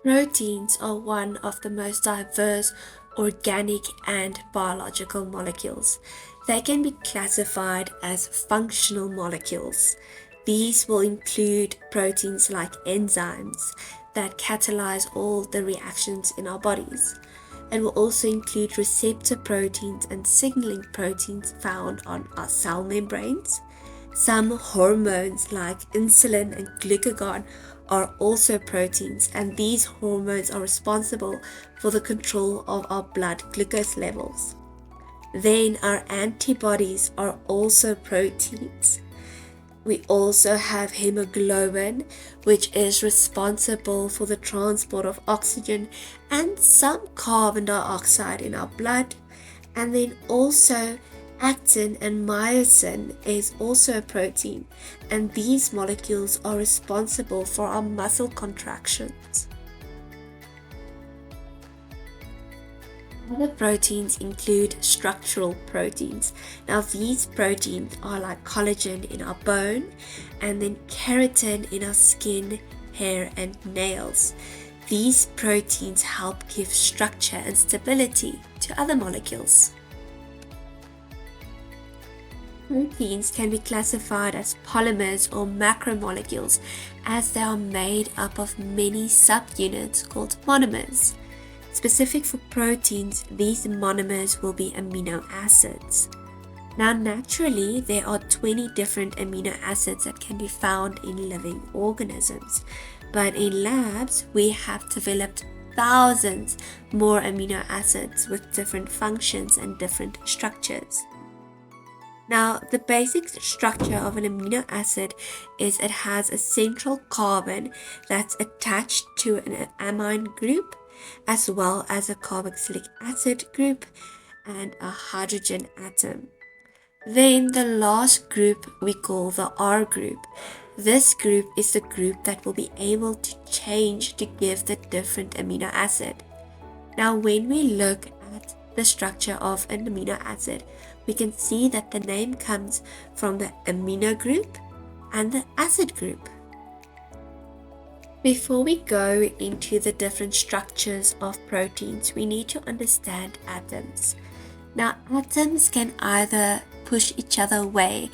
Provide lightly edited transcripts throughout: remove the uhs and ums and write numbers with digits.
Proteins are one of the most diverse organic and biological molecules. They can be classified as functional molecules. These will include proteins like enzymes that catalyze all the reactions in our bodies, and will also include receptor proteins and signaling proteins found on our cell membranes. Some hormones like insulin and glucagon are also proteins, and these hormones are responsible for the control of our blood glucose levels. Then our antibodies are also proteins. We also have haemoglobin, which is responsible for the transport of oxygen and some carbon dioxide in our blood. And then also actin and myosin is also a protein, and these molecules are responsible for our muscle contractions. Other proteins include structural proteins. Now, these proteins are like collagen in our bone and then keratin in our skin, hair, and nails. These proteins help give structure and stability to other molecules. Proteins can be classified as polymers or macromolecules as they are made up of many subunits called monomers. Specific for proteins, these monomers will be amino acids. Now, naturally, there are 20 different amino acids that can be found in living organisms, but in labs, we have developed thousands more amino acids with different functions and different structures. Now, the basic structure of an amino acid is it has a central carbon that's attached to an amine group, as well as a carboxylic acid group and a hydrogen atom. Then the last group we call the R group. This group is the group that will be able to change to give the different amino acid. Now, when we look at the structure of an amino acid, we can see that the name comes from the amino group and the acid group. Before we go into the different structures of proteins, we need to understand atoms. Now, atoms can either push each other away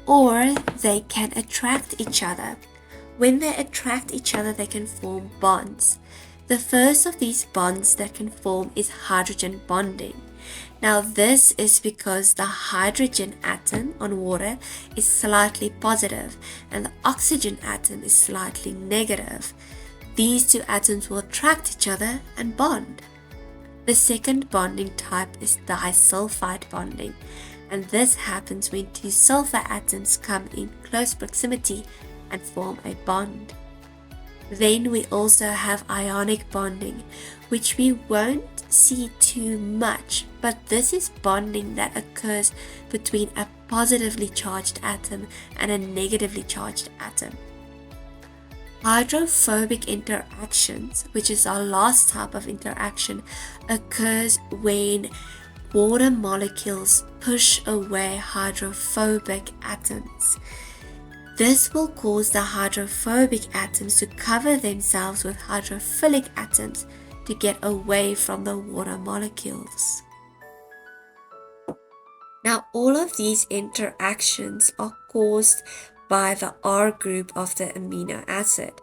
or they can attract each other. When they attract each other, they can form bonds. The first of these bonds that can form is hydrogen bonding. Now, this is because the hydrogen atom on water is slightly positive and the oxygen atom is slightly negative. These two atoms will attract each other and bond. The second bonding type is disulfide bonding, and this happens when two sulfur atoms come in close proximity and form a bond. Then we also have ionic bonding, which we won't see too much, but this is bonding that occurs between a positively charged atom and a negatively charged atom. Hydrophobic interactions, which is our last type of interaction, occurs when water molecules push away hydrophobic atoms. This will cause the hydrophobic atoms to cover themselves with hydrophilic atoms to get away from the water molecules. Now, all of these interactions are caused by the R group of the amino acid.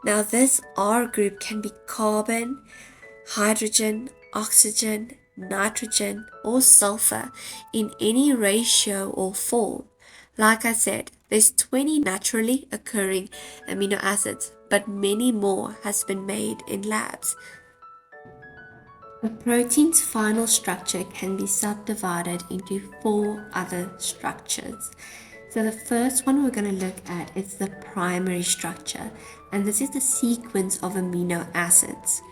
Now, this R group can be carbon, hydrogen, oxygen, nitrogen, or sulfur in any ratio or form. Like I said, there's 20 naturally occurring amino acids, but many more has been made in labs. A protein's final structure can be subdivided into 4 other structures. So the first one we're going to look at is the primary structure, and this is the sequence of amino acids.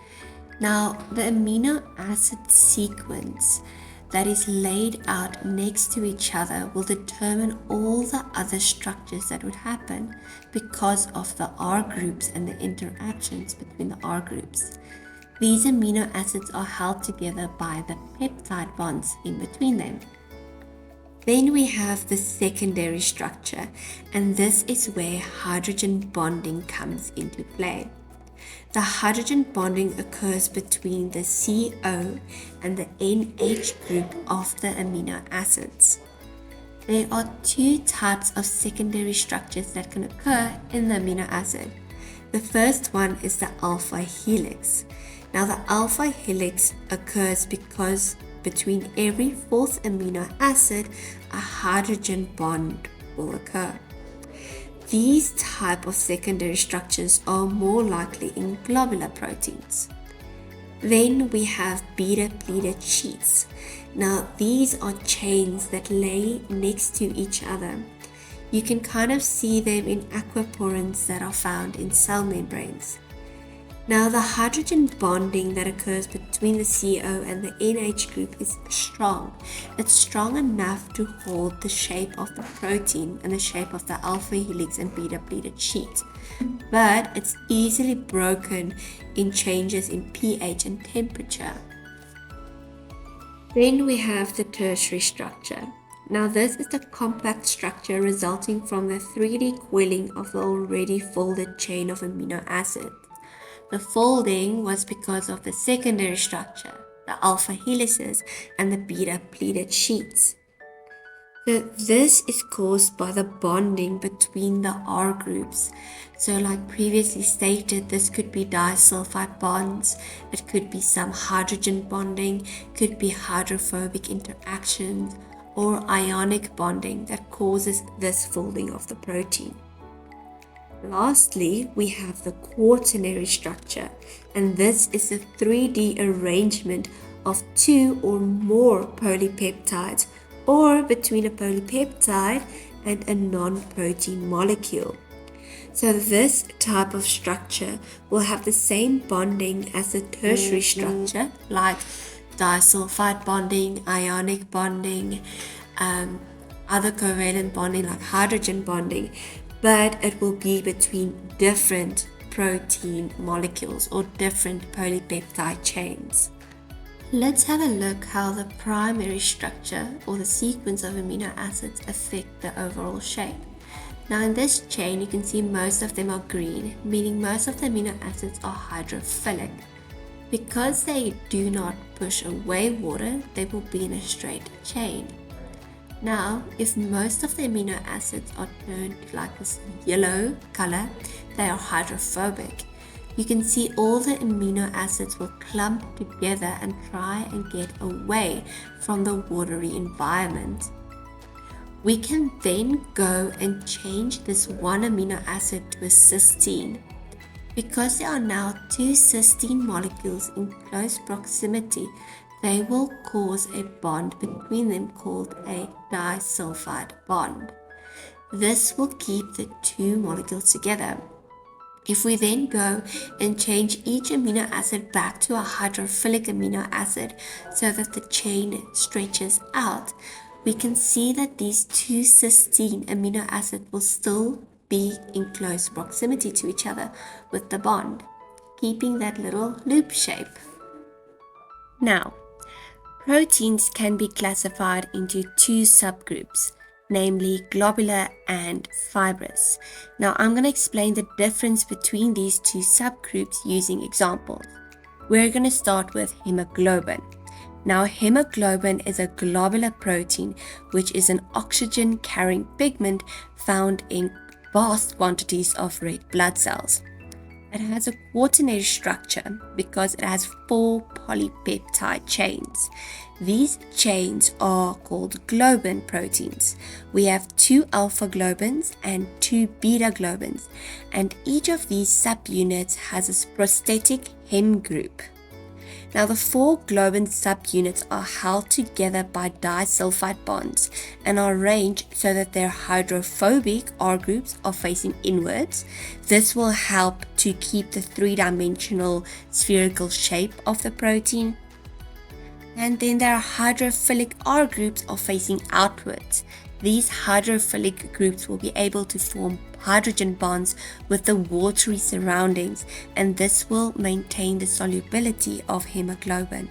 Now, the amino acid sequence that is laid out next to each other will determine all the other structures that would happen because of the R groups and the interactions between the R groups. These amino acids are held together by the peptide bonds in between them. Then we have the secondary structure, and this is where hydrogen bonding comes into play. The hydrogen bonding occurs between the CO and the NH group of the amino acids. There are two types of secondary structures that can occur in the amino acid. The first one is the alpha helix. Now, the alpha helix occurs because between every fourth amino acid, a hydrogen bond will occur. These type of secondary structures are more likely in globular proteins. Then we have beta-pleated sheets. Now, these are chains that lay next to each other. You can kind of see them in aquaporins that are found in cell membranes. Now, the hydrogen bonding that occurs between the CO and the NH group is strong. It's strong enough to hold the shape of the protein and the shape of the alpha helix and beta-pleated sheet. But it's easily broken in changes in pH and temperature. Then we have the tertiary structure. Now, this is the compact structure resulting from the 3D coiling of the already folded chain of amino acids. The folding was because of the secondary structure, the alpha helices and the beta-pleated sheets. This is caused by the bonding between the R groups. So like previously stated, this could be disulfide bonds, it could be some hydrogen bonding, could be hydrophobic interactions, or ionic bonding that causes this folding of the protein. Lastly, we have the quaternary structure, and this is a 3D arrangement of two or more polypeptides, or between a polypeptide and a non-protein molecule. So this type of structure will have the same bonding as the tertiary structure, like disulfide bonding, ionic bonding, other covalent bonding like hydrogen bonding, but it will be between different protein molecules or different polypeptide chains. Let's have a look how the primary structure or the sequence of amino acids affect the overall shape. Now, in this chain, you can see most of them are green, meaning most of the amino acids are hydrophilic. Because they do not push away water, they will be in a straight chain. Now, if most of the amino acids are turned like this yellow color, they are hydrophobic. You can see all the amino acids will clump together and try and get away from the watery environment. We can then go and change this one amino acid to a cysteine. Because there are now two cysteine molecules in close proximity, they will cause a bond between them called a disulfide bond. This will keep the two molecules together. If we then go and change each amino acid back to a hydrophilic amino acid so that the chain stretches out, we can see that these two cysteine amino acids will still be in close proximity to each other with the bond, keeping that little loop shape. Now, proteins can be classified into two subgroups, namely globular and fibrous. Now, I'm going to explain the difference between these two subgroups using examples. We're going to start with hemoglobin. Now, hemoglobin is a globular protein, which is an oxygen-carrying pigment found in vast quantities of red blood cells. It has a quaternary structure because it has 4 polypeptide chains. These chains are called globin proteins. We have 2 alpha globins and 2 beta globins, and each of these subunits has a prosthetic hem group. Now, the 4 globin subunits are held together by disulfide bonds and are arranged so that their hydrophobic R groups are facing inwards. This will help to keep the 3-dimensional spherical shape of the protein. And then their hydrophilic R groups are facing outwards. These hydrophilic groups will be able to form hydrogen bonds with the watery surroundings, and this will maintain the solubility of hemoglobin.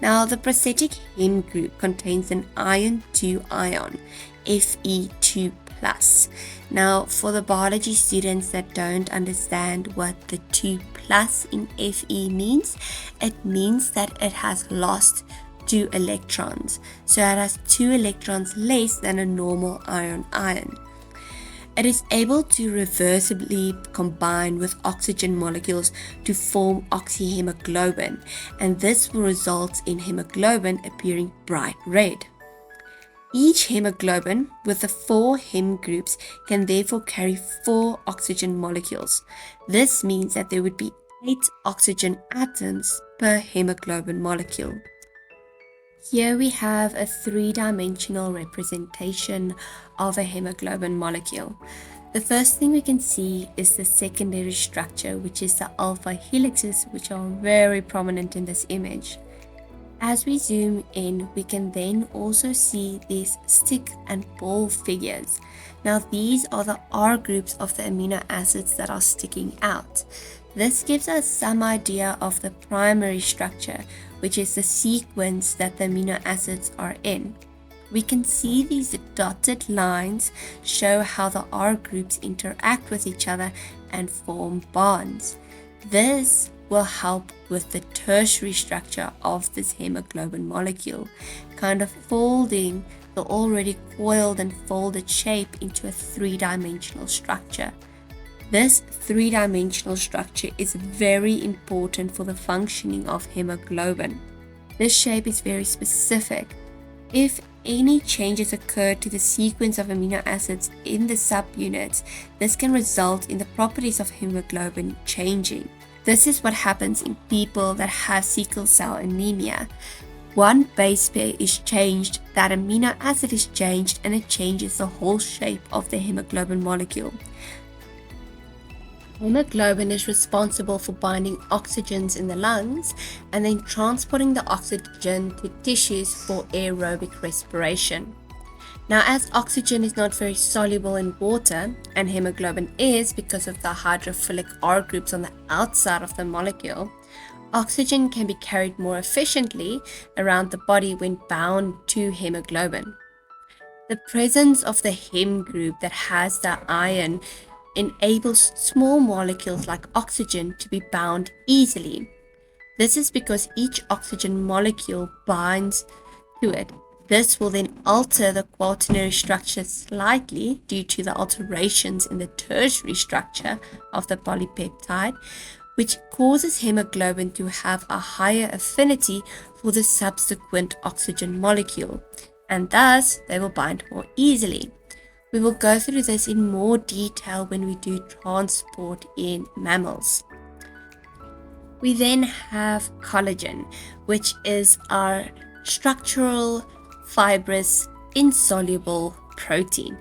Now, the prosthetic hem group contains an iron 2 ion, Fe2+, plus. Now, for the biology students that don't understand what the 2 plus in Fe means, it means that it has lost 2 electrons. So it has 2 electrons less than a normal iron. It is able to reversibly combine with oxygen molecules to form oxyhemoglobin, and this will result in hemoglobin appearing bright red. Each hemoglobin with the 4 hem groups can therefore carry 4 oxygen molecules. This means that there would be 8 oxygen atoms per hemoglobin molecule. Here we have a 3-dimensional representation of a hemoglobin molecule. The first thing we can see is the secondary structure, which is the alpha helixes, which are very prominent in this image. As we zoom in, we can then also see these stick and ball figures. Now these are the R groups of the amino acids that are sticking out. This gives us some idea of the primary structure, which is the sequence that the amino acids are in. We can see these dotted lines show how the R groups interact with each other and form bonds. This will help with the tertiary structure of this hemoglobin molecule, kind of folding the already coiled and folded shape into a 3-dimensional structure. This 3-dimensional structure is very important for the functioning of hemoglobin. This shape is very specific. If any changes occur to the sequence of amino acids in the subunits, this can result in the properties of hemoglobin changing. This is what happens in people that have sickle cell anemia. One base pair is changed, that amino acid is changed, and it changes the whole shape of the hemoglobin molecule. Hemoglobin is responsible for binding oxygens in the lungs and then transporting the oxygen to tissues for aerobic respiration. Now, as oxygen is not very soluble in water, and hemoglobin is because of the hydrophilic R groups on the outside of the molecule, oxygen can be carried more efficiently around the body when bound to hemoglobin. The presence of the hem group that has the iron enables small molecules like oxygen to be bound easily. This is because each oxygen molecule binds to it. This will then alter the quaternary structure slightly due to the alterations in the tertiary structure of the polypeptide, which causes hemoglobin to have a higher affinity for the subsequent oxygen molecule, and thus they will bind more easily. We will go through this in more detail when we do transport in mammals. We then have collagen, which is our structural, fibrous, insoluble protein.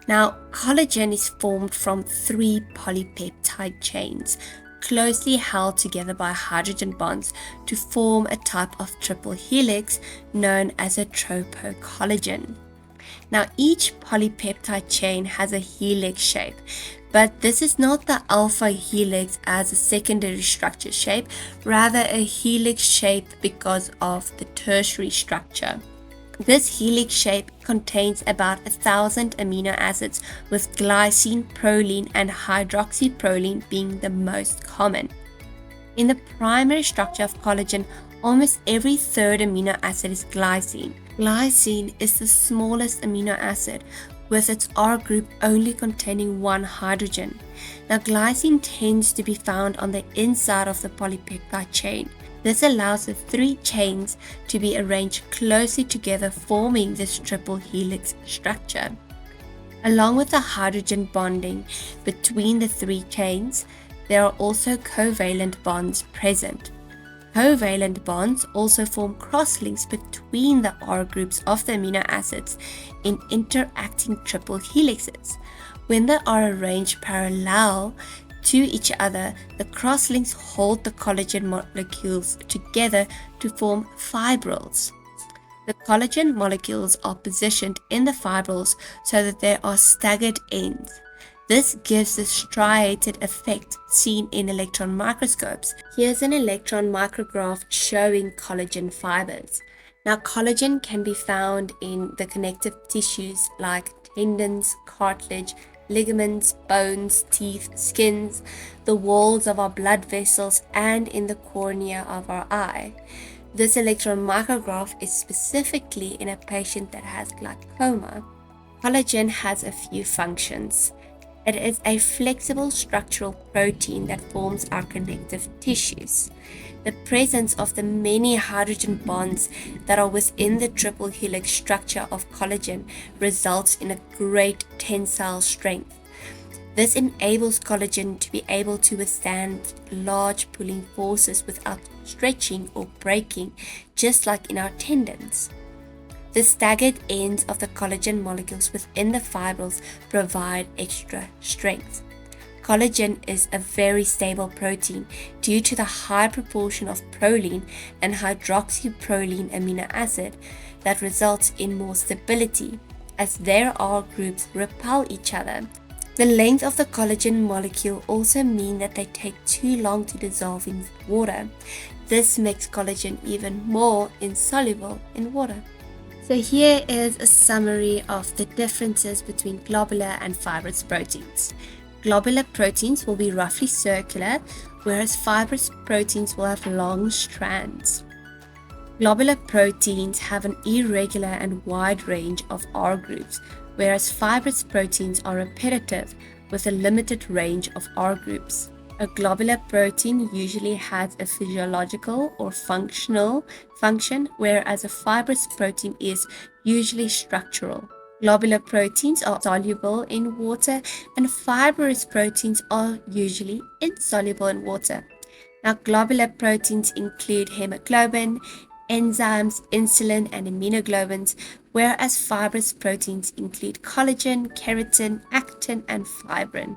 Now, collagen is formed from 3 polypeptide chains, closely held together by hydrogen bonds to form a type of triple helix known as a tropocollagen. Now, each polypeptide chain has a helix shape, but this is not the alpha helix as a secondary structure shape, rather a helix shape because of the tertiary structure. This helix shape contains about 1,000 amino acids, with glycine, proline, and hydroxyproline being the most common. In the primary structure of collagen, almost every third amino acid is glycine. Glycine is the smallest amino acid, with its R group only containing 1 hydrogen. Now, glycine tends to be found on the inside of the polypeptide chain. This allows the 3 chains to be arranged closely together, forming this triple helix structure. Along with the hydrogen bonding between the 3 chains, there are also covalent bonds present. Covalent bonds also form crosslinks between the R groups of the amino acids in interacting triple helixes. When they are arranged parallel to each other, the crosslinks hold the collagen molecules together to form fibrils. The collagen molecules are positioned in the fibrils so that there are staggered ends. This gives the striated effect seen in electron microscopes. Here's an electron micrograph showing collagen fibers. Now, collagen can be found in the connective tissues like tendons, cartilage, ligaments, bones, teeth, skins, the walls of our blood vessels, and in the cornea of our eye. This electron micrograph is specifically in a patient that has glaucoma. Collagen has a few functions. It is a flexible structural protein that forms our connective tissues. The presence of the many hydrogen bonds that are within the triple helix structure of collagen results in a great tensile strength. This enables collagen to be able to withstand large pulling forces without stretching or breaking, just like in our tendons. The staggered ends of the collagen molecules within the fibrils provide extra strength. Collagen is a very stable protein due to the high proportion of proline and hydroxyproline amino acid that results in more stability, as their R groups repel each other. The length of the collagen molecule also means that they take too long to dissolve in water. This makes collagen even more insoluble in water. So here is a summary of the differences between globular and fibrous proteins. Globular proteins will be roughly circular, whereas fibrous proteins will have long strands. Globular proteins have an irregular and wide range of R groups, whereas fibrous proteins are repetitive with a limited range of R groups. A globular protein usually has a physiological or functional function, whereas a fibrous protein is usually structural. Globular proteins are soluble in water, and fibrous proteins are usually insoluble in water. Now, globular proteins include haemoglobin, enzymes, insulin, and immunoglobulins, whereas fibrous proteins include collagen, keratin, actin, and fibrin.